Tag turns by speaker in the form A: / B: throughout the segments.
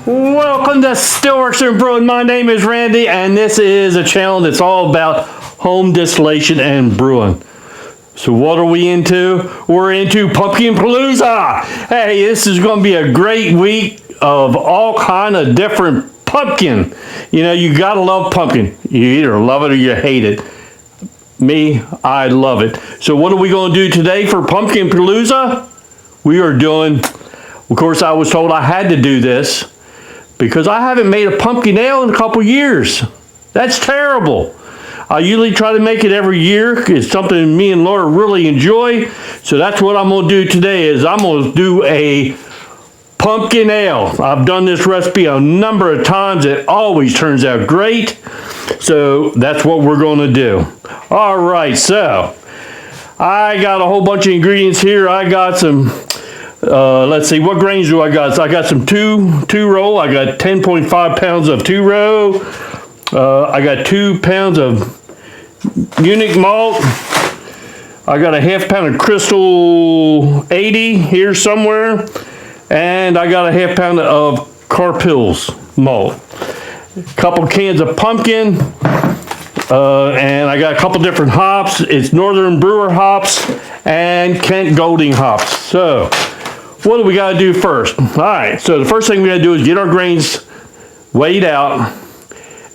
A: Welcome to Steelworks and Brewing. My name is Randy, and this is a channel that's all about home distillation and brewing. So what are we into? We're into Pumpkin Plooza. Hey, this is going to be a great week of all kind of different pumpkin. You know, you gotta love pumpkin. You either love it or you hate it. Me, I love it. So what are we going to do today for Pumpkin Plooza? We are doing, of course, I was told I had to do this because I haven't made a pumpkin ale in a couple years. That's terrible. I usually try to make it every year. It's something me and Laura really enjoy. So that's what I'm going to do today is I'm going to do a pumpkin ale. I've done this recipe a number of times. It always turns out great. So that's what we're going to do. All right, so I got a whole bunch of ingredients here. I got some, let's see, what grains do I got? So I got some two row. I got 10.5 pounds of 2 row. I got 2 pounds of Munich malt. I got a ½ pound of Crystal 80 here somewhere. And I got a ½ pound of Carpils malt. A couple cans of pumpkin. And I got a couple different hops. It's Northern Brewer hops and Kent Golding hops. So, what do we got to do first? All right, so the first thing we got to do is get our grains weighed out,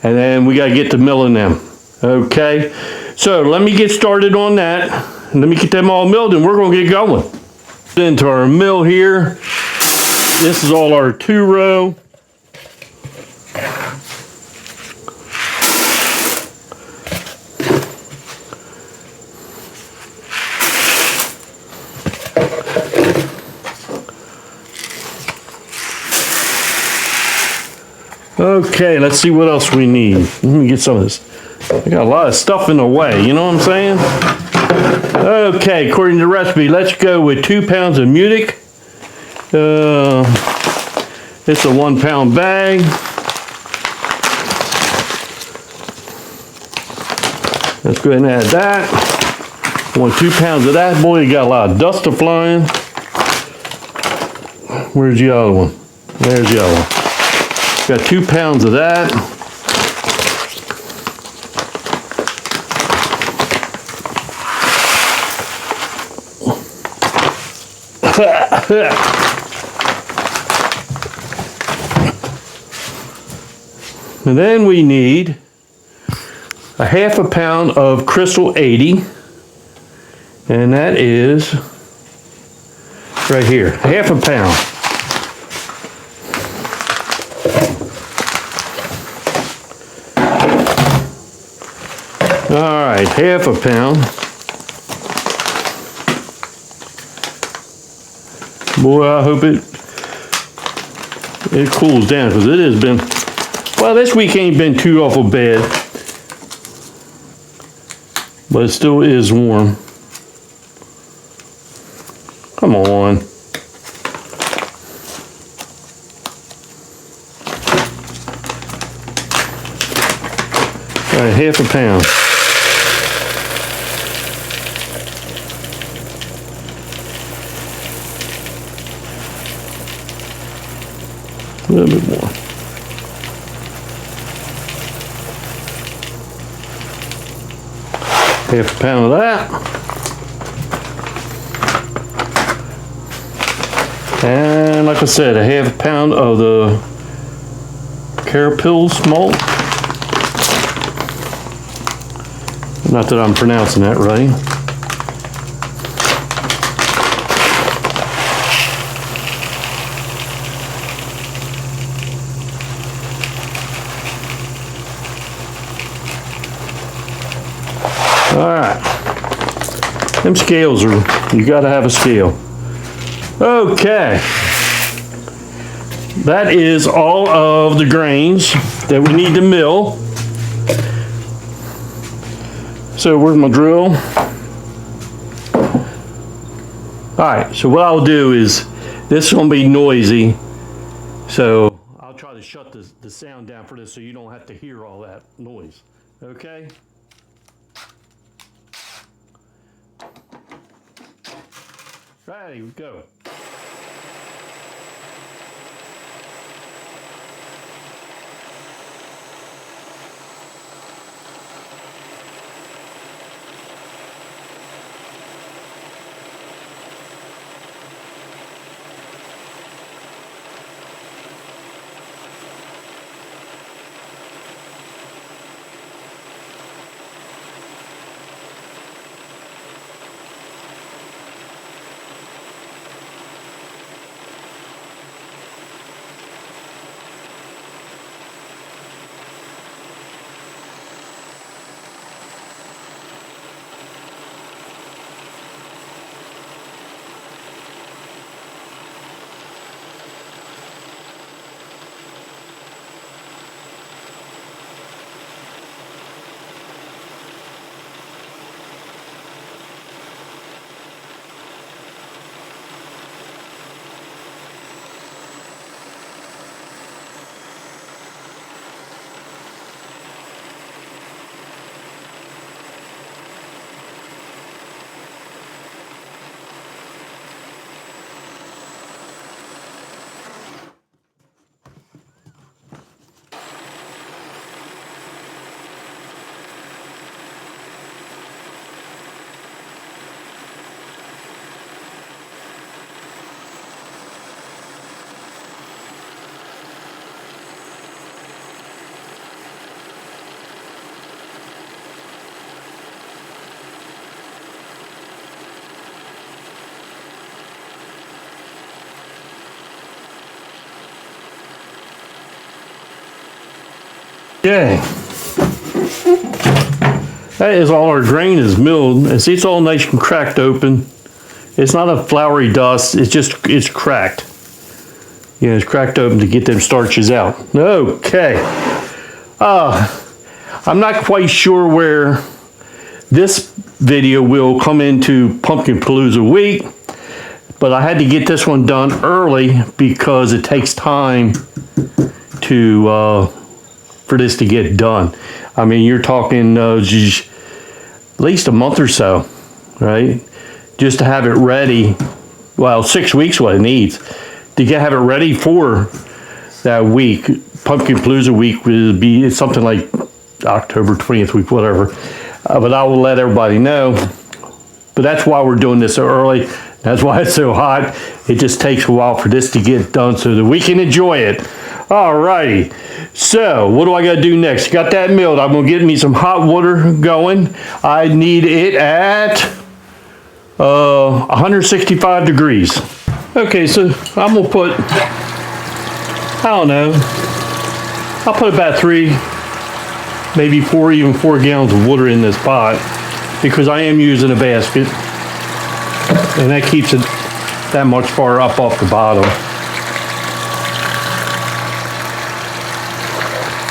A: and then we got to get to milling them. Okay, so let me get started on that. Let me get them all milled, and we're going to get going. Into our mill here. This is all our 2 row. Okay, let's see what else we need. Let me get some of this. I got a lot of stuff in the way, you know what I'm saying? Okay, according to the recipe, let's go with 2 pounds of Munich. It's a 1 pound bag. Let's go ahead and add that. I want 2 pounds of that. Boy, you got a lot of dust flying. Where's the other one? There's the other one. Got 2 pounds of that. And then we need a ½ pound of Crystal 80. And that is right here, ½ pound. All right, ½ pound. Boy, I hope it cools down because it has been, well, this week ain't been too awful bad, but it still is warm. Come on. All right, ½ pound. A little bit more. ½ pound of that. And like I said, a ½ pound of the Carpils malt. Not that I'm pronouncing that right. All right, them scales are, you got to have a scale. Okay, that is all of the grains that we need to mill. So where's my drill? All right, so what I'll do is, this is going to be noisy, so I'll try to shut the sound down for this so you don't have to hear all that noise, okay? Ready, go. Okay. That is all our grain is milled. And see, it's all nice and cracked open. It's not a floury dust, it's cracked. Yeah, it's cracked open to get them starches out. Okay. I'm not quite sure where this video will come into Pumpkin Plooza week, but I had to get this one done early because it takes time to for this to get done. I mean, you're talking at least a month or so, right? Just to have it ready. Well, 6 weeks what it needs to have it ready for that week. Pumpkin Plooza week will be something like October 20th week, whatever. But I will let everybody know. But that's why we're doing this so early. That's why it's so hot. It just takes a while for this to get done so that we can enjoy it. All righty. So what do I got to do next? Got that milled. I'm going to get me some hot water going. I need it at 165 degrees. Okay, so I'm going to put, I don't know, I'll put about 3, maybe 4, even 4 gallons of water in this pot because I am using a basket. And that keeps it that much far up off the bottom.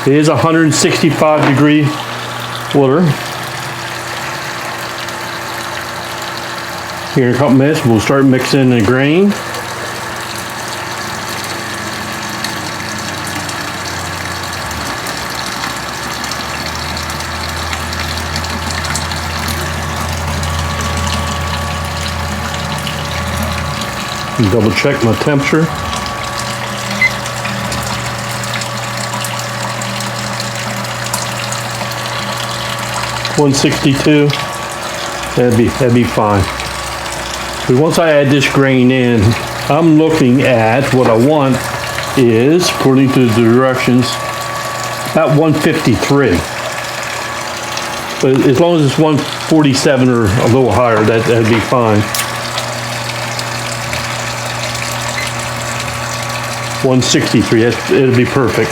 A: It is 165 degree water. Here in a couple minutes, we'll start mixing the grain. Double check my temperature. $162. That'd be fine. But once I add this grain in, I'm looking at what I want is, according to the directions, about 153. But as long as it's 147 or a little higher, that'd be fine. 163, it'll be perfect.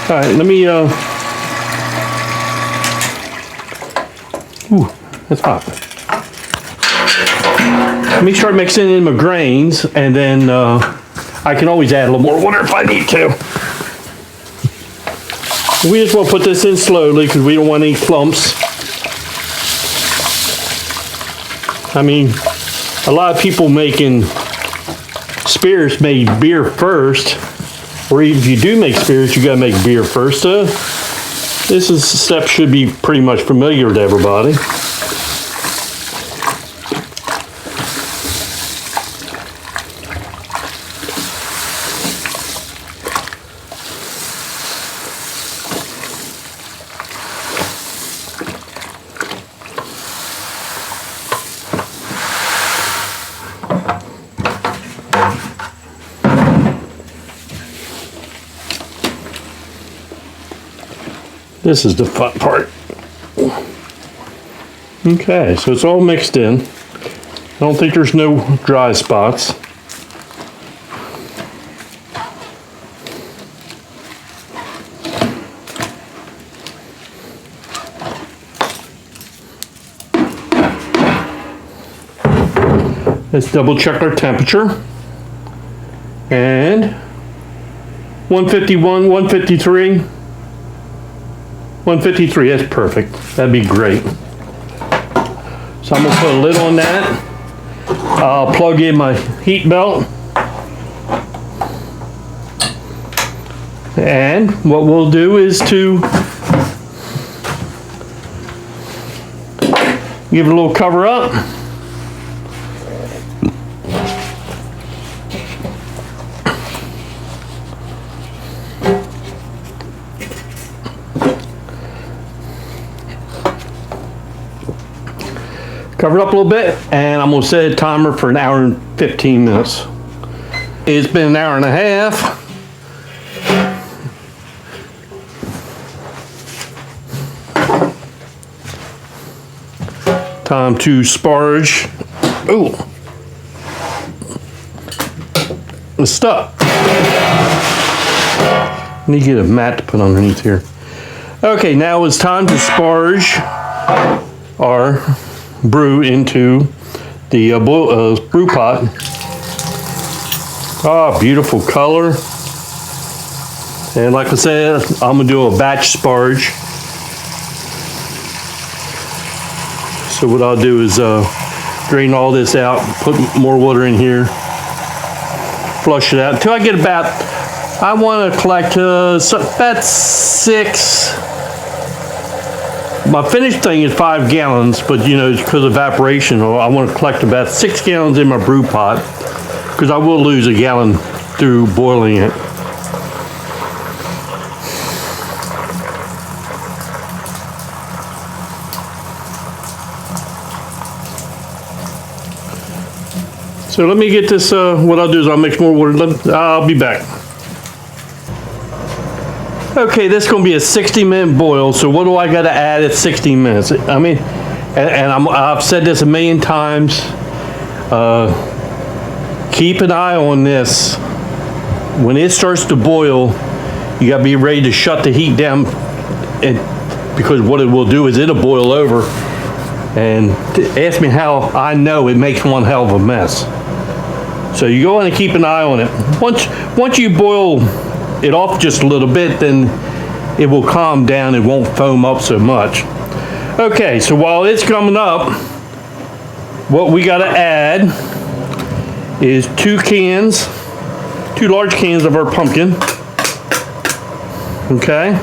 A: All right, let me, ooh, that's hot. Let me start mixing in my grains, and then I can always add a little more water if I need to. We just want to put this in slowly because we don't want any clumps. I mean, a lot of people making spirits make beer first, or even if you do make spirits, you gotta make beer first. This step should be pretty much familiar to everybody. This is the fun part. Okay, so it's all mixed in. I don't think there's no dry spots. Let's double check our temperature. And 151, 153. 153, that's perfect. That'd be great. So I'm gonna put a lid on that. I'll plug in my heat belt. And what we'll do is to give it a little cover up. Cover it up a little bit, and I'm going to set a timer for an hour and 15 minutes. It's been an hour and a half. Time to sparge. Ooh. It's stuck. Need to get a mat to put underneath here. Okay, now it's time to sparge our brew into the brew pot. Ah, beautiful color. And like I said, I'm gonna do a batch sparge. So what I'll do is drain all this out, put more water in here, flush it out until I get about, I want to collect about 6. My finished thing is 5 gallons, but you know, it's because of evaporation. I want to collect about 6 gallons in my brew pot because I will lose a gallon through boiling it. So let me get this, what I'll do is I'll mix more water. I'll be back. Okay, this is going to be a 60-minute boil, so what do I got to add at 60 minutes? I mean, I've said this a million times, keep an eye on this. When it starts to boil, you got to be ready to shut the heat down, because what it will do is it'll boil over. And ask me how I know it makes one hell of a mess. So you go in and keep an eye on it. Once you boil it off just a little bit, then it will calm down. It won't foam up so much. Okay, so while it's coming up, what we got to add is 2 large cans of our pumpkin. Okay.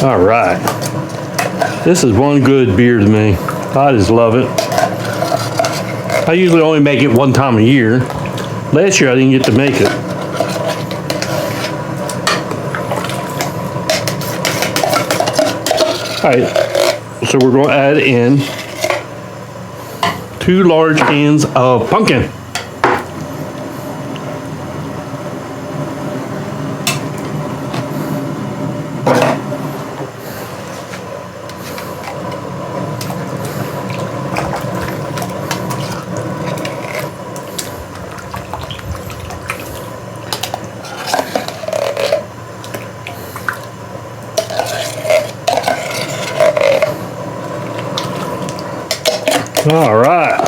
A: All right, this is one good beer to me. I just love it. I usually only make it one time a year. Last year I didn't get to make it. All right, so we're going to add in 2 large cans of pumpkin. All right,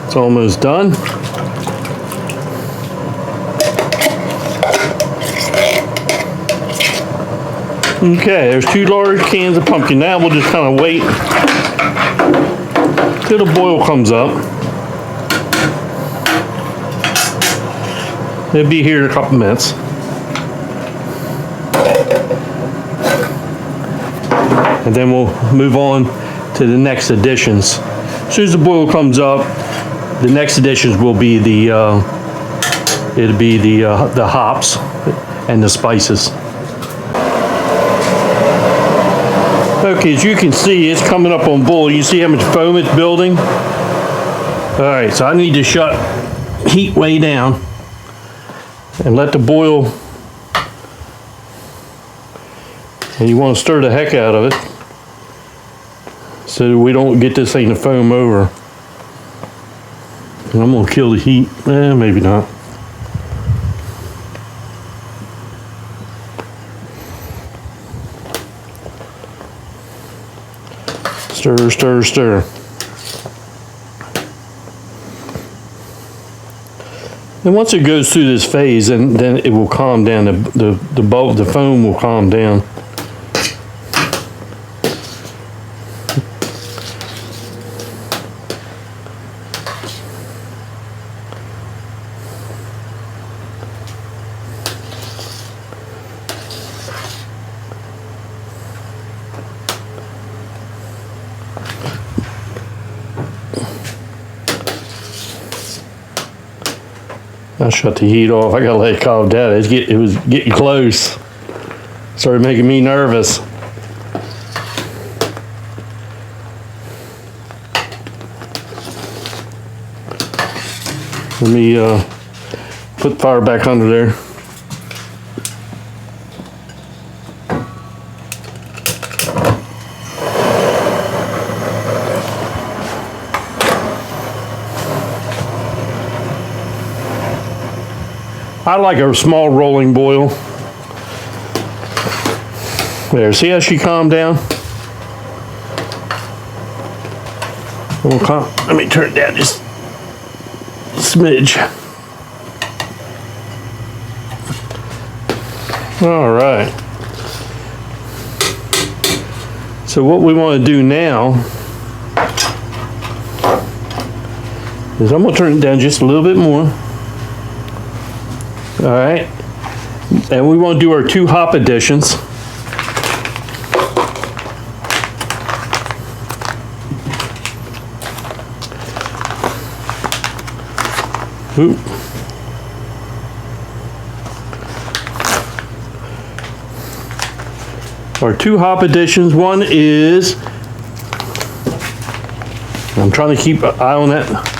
A: it's almost done. Okay, there's 2 large cans of pumpkin. Now we'll just kind of wait till the boil comes up. It'll be here in a couple minutes. And then we'll move on to the next additions. As soon as the boil comes up, the next additions will be the hops and the spices. Okay, as you can see, it's coming up on boil. You see how much foam it's building? All right, so I need to shut heat way down and let the boil. And you want to stir the heck out of it so we don't get this thing to foam over. And I'm gonna kill the heat. Maybe not. Stir, stir, stir. And once it goes through this phase, then it will calm down. The foam will calm down. I shut the heat off. I gotta let it calm down. It was getting close. Started making me nervous. Let me put the fire back under there. I like a small rolling boil. There, see how she calmed down? Let me turn it down just a smidge. All right. So what we want to do now is I'm going to turn it down just a little bit more. All right. And we want to do our 2 hop additions. Oop. Our 2 hop additions. One is, I'm trying to keep an eye on that.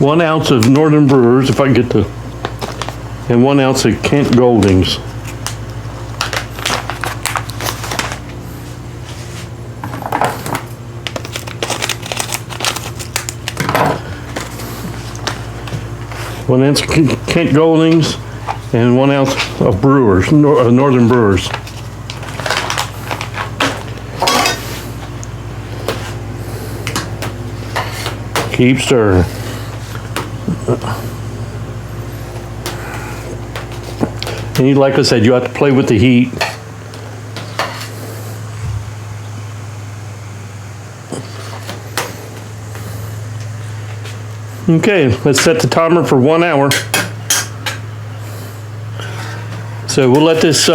A: One ounce of Northern Brewers, if I can get the, and 1 ounce of Kent Goldings. One ounce of Kent Goldings and 1 ounce of Brewers, Northern Brewers. Keep stirring. And like I said, you have to play with the heat. Okay, let's set the timer for 1 hour. So we'll let this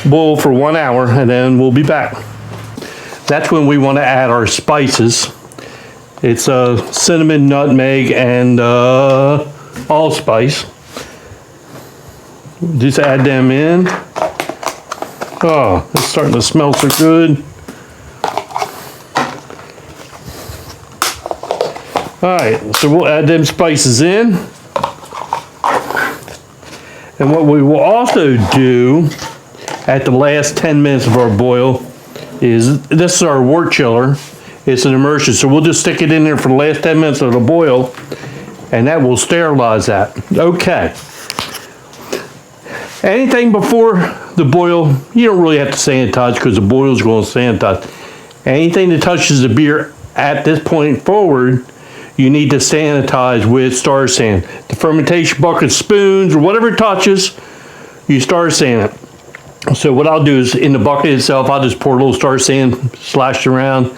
A: boil for 1 hour and then we'll be back. That's when we want to add our spices. It's cinnamon, nutmeg, and allspice. Just add them in. Oh, it's starting to smell so good. All right, so we'll add them spices in. And what we will also do at the last 10 minutes of our boil is, this is our wort chiller. It's an immersion, so we'll just stick it in there for the last 10 minutes of the boil, and that will sterilize that. Okay. Anything before the boil, you don't really have to sanitize because the boil is going to sanitize. Anything that touches the beer at this point forward, you need to sanitize with Star San. The fermentation bucket, spoons, or whatever it touches, you Star San it. So what I'll do is, in the bucket itself, I'll just pour a little Star San, slash around,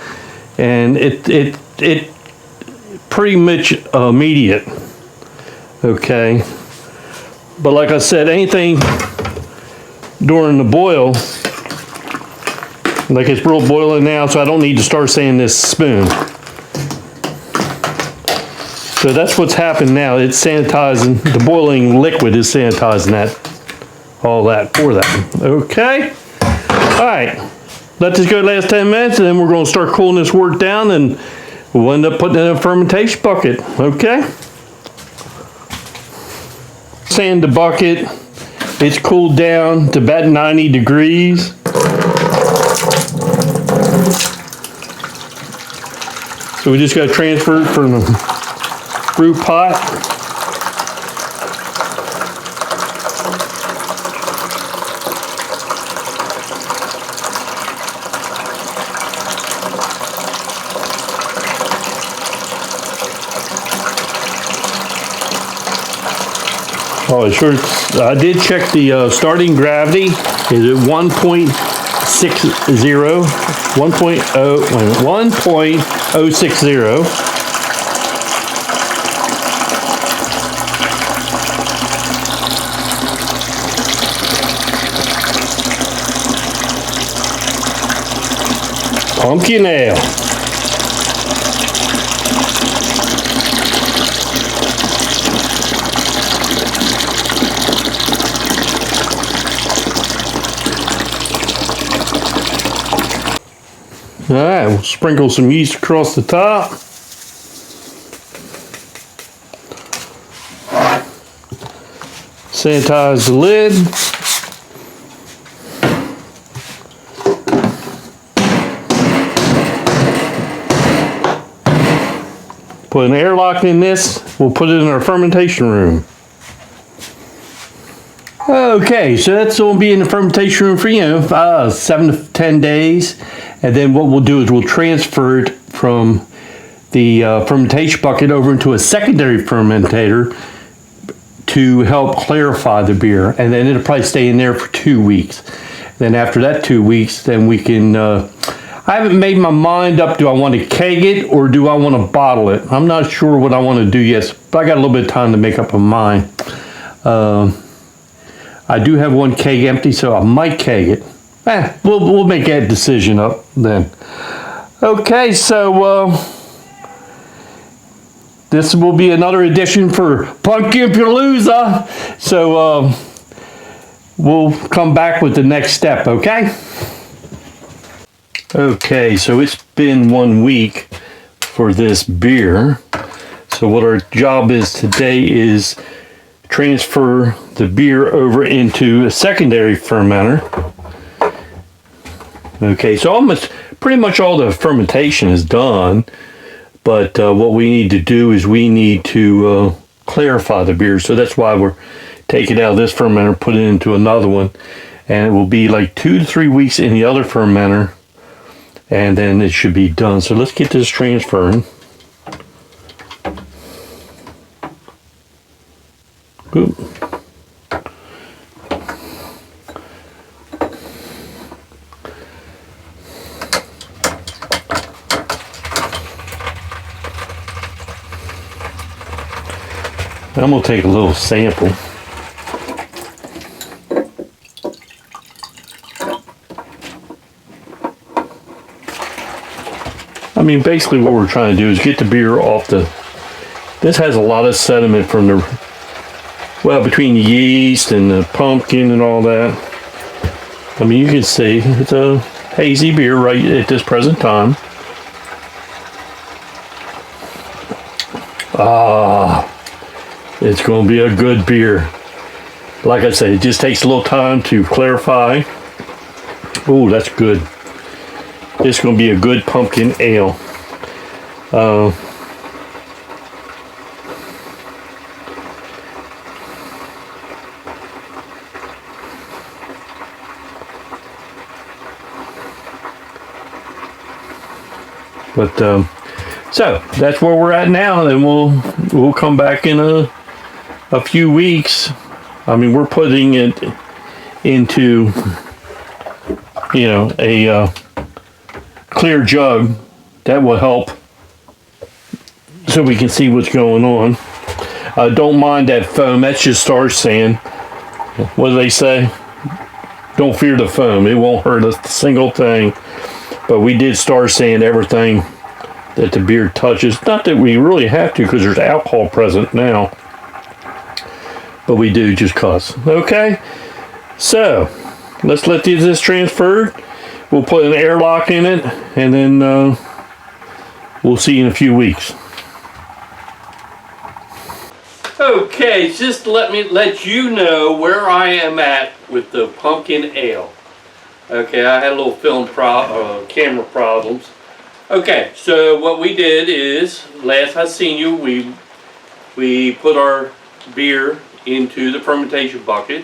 A: and it pretty much immediate. Okay. But like I said, anything during the boil, like it's real boiling now, so I don't need to start saying this spoon. So that's what's happened now. It's sanitizing, the boiling liquid is sanitizing that, all that for that. Okay. All right. Let this go the last 10 minutes, and then we're going to start cooling this wort down, and we'll end up putting it in a fermentation bucket. Okay. Sand the bucket. It's cooled down to about 90 degrees. So we just got to transfer it from the brew pot. Oh, sure. I did check the starting gravity is at 1.60, 1.060. Pumpkin ale. All right, we'll sprinkle some yeast across the top. Sanitize the lid. Put an airlock in this. We'll put it in our fermentation room. Okay, so that's going to be in the fermentation room for 7 to 10 days, and then what we'll do is we'll transfer it from the fermentation bucket over into a secondary fermentator to help clarify the beer, and then it'll probably stay in there for 2 weeks. Then after that 2 weeks, then we can. I haven't made my mind up. Do I want to keg it or do I want to bottle it? I'm not sure what I want to do yet, but I got a little bit of time to make up my mind. I do have one keg empty, so I might keg it. We'll make that decision up then. Okay, so this will be another edition for Pumpkin Plooza. So we'll come back with the next step, okay? Okay, so it's been 1 week for this beer. So what our job is today is transfer the beer over into a secondary fermenter. Okay, so pretty much all the fermentation is done, but what we need to do is we need to clarify the beer. So that's why we're taking it out of this fermenter, put it into another one, and it will be like 2 to 3 weeks in the other fermenter, and then it should be done. So let's get this transferring. Oop. I'm going to take a little sample. I mean, basically what we're trying to do is get the beer off the... This has a lot of sediment from the... Well, between the yeast and the pumpkin and all that. I mean, you can see it's a hazy beer right at this present time. It's going to be a good beer. Like I said, it just takes a little time to clarify. Oh, that's good. It's going to be a good pumpkin ale. But so that's where we're at now. And we'll come back in a few weeks. I mean, we're putting it into a clear jug that will help, so we can see what's going on. Don't mind that foam. That's just star sand. What do they say? Don't fear the foam. It won't hurt a single thing. But we did star sand everything that the beer touches. Not that we really have to, because there's alcohol present now. But we do just cause. Okay? So, let's let this transferred. We'll put an airlock in it, and then we'll see you in a few weeks. Okay, just let me let you know where I am at with the pumpkin ale. Okay, I had a little camera problems. Okay, so what we did is, last I seen you, we put our beer into the fermentation bucket.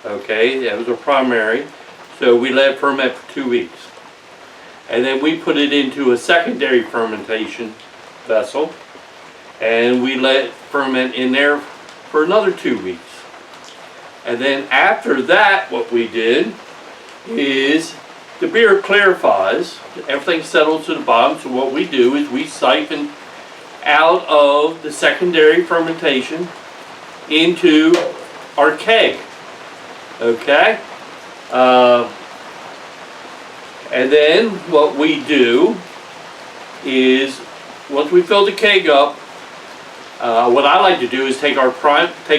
A: Okay, that was our primary. So we let it ferment for 2 weeks. And then we put it into a secondary fermentation vessel. And we let it ferment in there for another 2 weeks. And then after that, what we did is the beer clarifies, everything settles to the bottom. So what we do is we siphon out of the secondary fermentation into our keg. Okay? And then what we do is, once we fill the keg up, what I like to do is take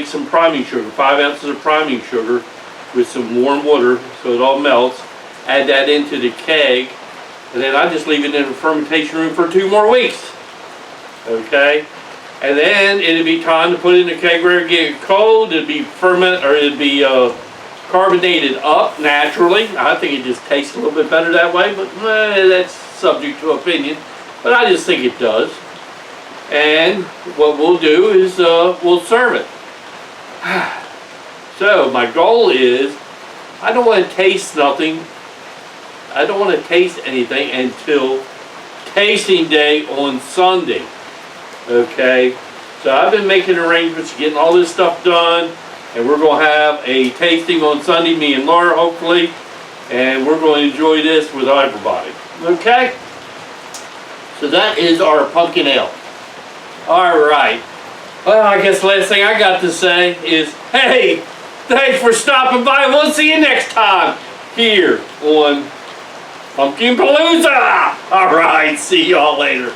A: some priming sugar, 5 ounces of priming sugar with some warm water so it all melts, add that into the keg, and then I just leave it in the fermentation room for 2 more weeks. Okay? And then it'll be time to put it in the keg where it get cold. It'll be carbonated up naturally. I think it just tastes a little bit better that way, but that's subject to opinion. But I just think it does. And what we'll do is we'll serve it. So my goal is, I don't want to taste nothing. I don't want to taste anything until tasting day on Sunday. Okay? So I've been making arrangements, getting all this stuff done, and we're going to have a tasting on Sunday, me and Laura, hopefully, and we're going to enjoy this with everybody. Okay? So that is our pumpkin ale. Alright. Well, I guess the last thing I got to say is, hey, thanks for stopping by. We'll see you next time here on Pumpkin Plooza. Alright, see y'all later.